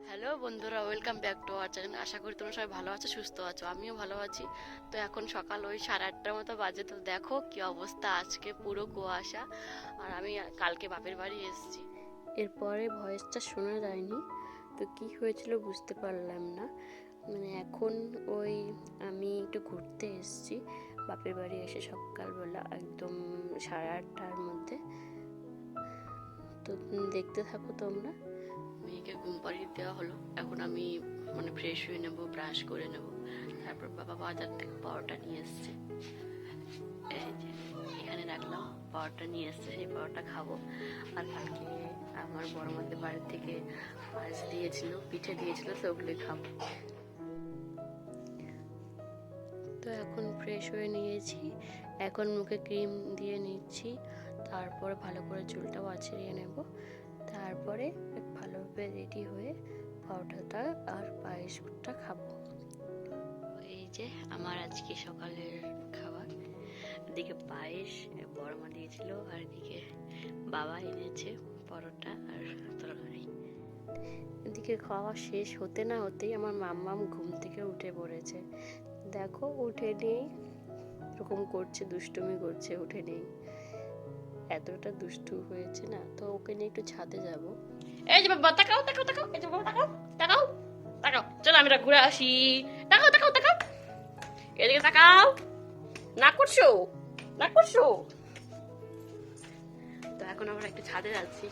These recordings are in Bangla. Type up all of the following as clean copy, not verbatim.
হ্যালো বন্ধুরা, welcome back to our channel. আশা করি তোমরা সবাই ভালো আছো, সুস্থ আছো। আমিও ভালো আছি। তো এখন সকাল ওই 8:30টার মতো বাজে। তো দেখো কি অবস্থা, আজকে পুরো কুয়াশা। আর আমি কালকে বাপের বাড়ি এসেছি। এরপরে ভয়েসটা শোনা যায়নি, তো কি হয়েছিল বুঝতে পারলাম না। এখন ওই আমি একটু ঘুরতে এসেছি বাপের বাড়ি এসে, সকালবেলা একদম 8:30টার মধ্যে। তো দেখতে থাকো তোমরা। মেয়েকে ঘুম পাড়িয়ে দেওয়া হলো। এখন আমি ফ্রেশ হয়ে নেব, ব্রাশ করে নেব। তারপর বাবা বাজার থেকে পাউরুটা নিয়ে এসছে, এই যে এখানে রাখলাম। পাউরুটা নিয়ে এসছে, সেই পাউরুটা খাবো। আর কালকে আমার বড় মাদের বাড়ি থেকে মাছ দিয়েছিল, পিঠে দিয়েছিল, তো ওগুলোই খাবো। তো এখন ফ্রেশ হয়ে নিয়েছি, এখন মুখে ক্রিম দিয়ে নিচ্ছি। তারপর ভালো করে চুলটাও আঁচড়িয়ে নেব। তারপরে ভালোভাবে রেডি হয়ে পাউডারটা আর পায়েসটা খাবো। এই যে আমার আজকে সকালের খাবার। এদিকে পায়েস বড় মা দিয়েছিল, আর এদিকে বাবা এনেছে পরোটা আর তরকারি। এদিকে খাওয়া শেষ হতে না হতেই আমার মাম্মাম ঘুম থেকে উঠে পড়েছে। দেখো, উঠে নেই, এরকম করছে, দুষ্টুমি করছে, উঠে নেই। এতটা দুষ্টু হয়েছে না, তো ওকে নিয়ে একটু ছাদে যাব। এই যে বাবা, তাকাও তাকাও তাকাও, এই যে বাবা তাকাও তাকাও তাকাও, চলো আমরা ঘুরে আসি। তাকাও তাকাও তাকাও, এদিকে তাকাও। না করছো, না করছো। তো এখন আমরা একটু ছাদে যাচ্ছি।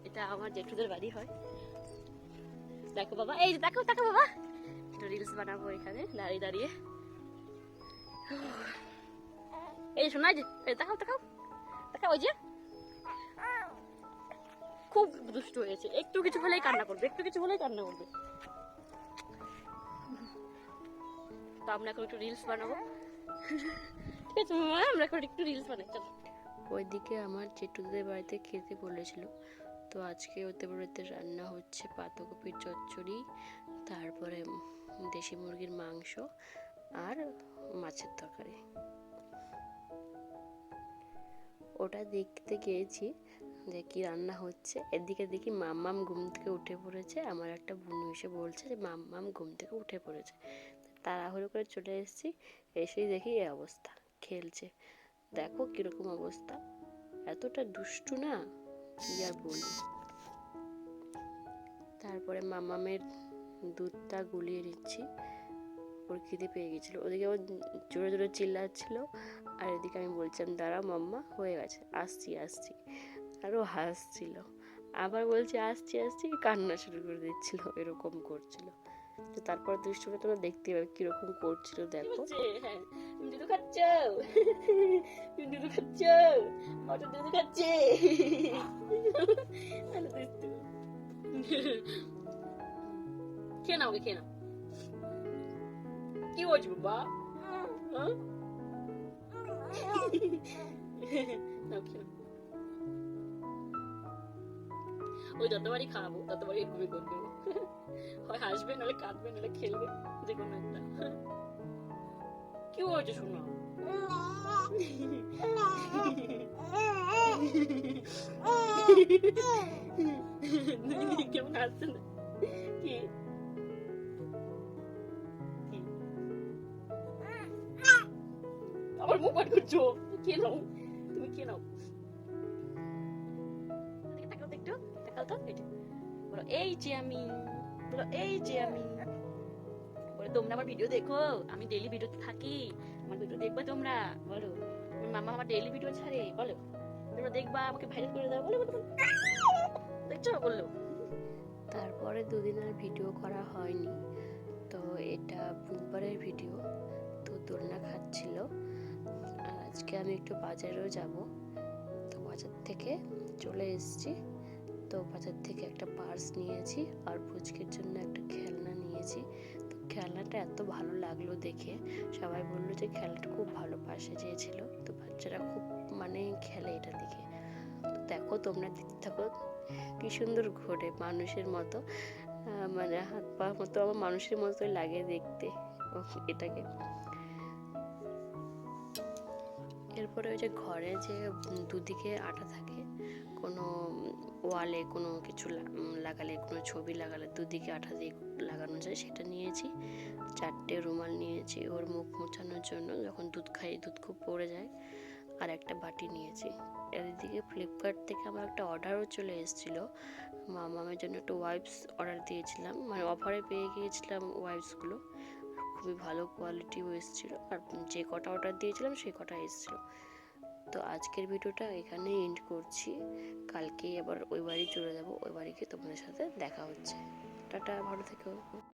এটা আমার জেঠুদের বাড়ি হয়। দেখো বাবা, এই যে দেখো দেখো বাবা, একটু রিলস বানাবো এখানে দাঁড়িয়ে দাঁড়িয়ে। এই শোনা, যে দেখাও দেখাও দেখাও, ওই যে খুব দুষ্ট হয়েছে, একটু কিছু হলেই কান্না করবে, একটু কিছু হলেই কান্না করবে। তো আমরা এখন একটু রিলস বানাবো। ঠিক আছে মামা, আমরা এখন একটু রিলস বানাই, চলো। ওইদিকে আমার জেঠুদের বাড়িতে খেতে বলেছিল, তো আজকে ওদের বাড়িতে রান্না হচ্ছে পাতাকপির চচ্চড়ি, তারপরে দেশি মুরগির মাংস আর মাছের তরকারি। ওটা দেখতে গিয়েছি যে কি রান্না হচ্ছে। এদিকে দেখি মাম্মাম ঘুম থেকে উঠে পড়েছে। আমার একটা বোন এসে বলছে যে মাম্মাম ঘুম থেকে উঠে পড়েছে। তাড়াহুড়ো করে চলে এসেছি, এসেই দেখি এই অবস্থা, খেলছে। দেখো কিরকম অবস্থা, এতটা দুষ্টু না, কি আর বলি। তারপরে মাম্মামের দুধটা গুলিয়ে নিচ্ছি, ওর খিদে পেয়ে গেছিলো। ওদিকে ও জোরে জোরে চিল্লাচ্ছিল, আর এদিকে আমি বলছিলাম দাঁড়া মাম্মা, হয়ে গেছে, আসছি আসছি। আর ও হাসছিল, আবার বলছে আসছি আসছি, কান্না শুরু করে দিচ্ছিল, এরকম করছিল। তো তারপর দুষ্টুটা তোমরা দেখতে পাবে কিরকম করছিল, দেখো। দুধু খাচ্ছ, দুধু খাচ্ছ, ওটা দুধু খাচ্ছে। খেয়ে নাও, খেয়ে নাও। কি হয়েছে বাবা? ওই যতবারই খাওয়াবো ততবারই এরকমই করবে, হয় হাসবে, নাহলে কাঁদবে, নাহলে খেলবে, যে কোনো একটা। কি হয়েছে শোনো? কেমন হাসছে না? কি আবার মুখ বার করছো? কে নাও, তুমি কে নাও। তাকাও তো একটু, তাকাও তো, বলো এই যে আমি, বলো এই যে আমি। বলো তোমরা আমার ভিডিও দেখো, আমি ডেইলি ভিডিওতে থাকি, আমার ভিডিও দেখবা তোমরা, বলো। মামা আমার ডেইলি ভিডিও ছাড়ে, বলো তোমরা দেখবা, আমাকে ভাইরাল করে দাও, বলো বলো। দেখছো, বললো। তারপরে দুদিন আর ভিডিও করা হয়নি। তো এটা বুধবারের ভিডিও। তো দোলনা খাচ্ছিল। আর আজকে আমি একটু বাজারেও যাব, তো বাজার থেকে চলে এসেছি। তো বাজার থেকে একটা পার্স নিয়েছি, আর পুচকের জন্য একটা খেলনা নিয়েছি। তো খেলনাটা এত ভালো লাগলো দেখে, সবাই বললো যে খেলনাটা খুব ভালো, পাশে চেয়েছিল। তো বাচ্চারা খুব খেলে এটা দেখে। তো দেখো তোমরা দেখতে থাকো, কি সুন্দর ঘোরে মানুষের মতো, হাত পা মতো আমার মানুষের মতোই লাগে দেখতে এটাকে। এরপরে ওই যে ঘরে যে দুদিকে আঠা থাকে, কোনো ওয়ালে কোনো কিছু লাগালে, কোনো ছবি লাগালে দুদিকে আঠা দিয়ে লাগানো যায়, সেটা নিয়েছি। 4টে রুমাল নিয়েছি ওর মুখ মোছানোর জন্য, যখন দুধ খাই দুধ খুব পড়ে যায়। আর একটা বাটি নিয়েছি। এদিকে ফ্লিপকার্ট থেকে আমার একটা অর্ডারও চলে এসেছিলো। মামামের জন্য একটু ওয়াইপস অর্ডার দিয়েছিলাম, মানে অফারে পেয়ে গিয়েছিলাম ওয়াইপসগুলো। খুবই ভালো কোয়ালিটিও এসেছিলো, আর যে কটা অর্ডার দিয়েছিলাম সেই কটা এসেছিলো। তো আজকের ভিডিওটা এখানেই এন্ড করছি। কালকেই আবার ওই বাড়ি চলে যাবো, ওই বাড়িকে তোমাদের সাথে দেখা হচ্ছে। টাটা, ভালো থেকো।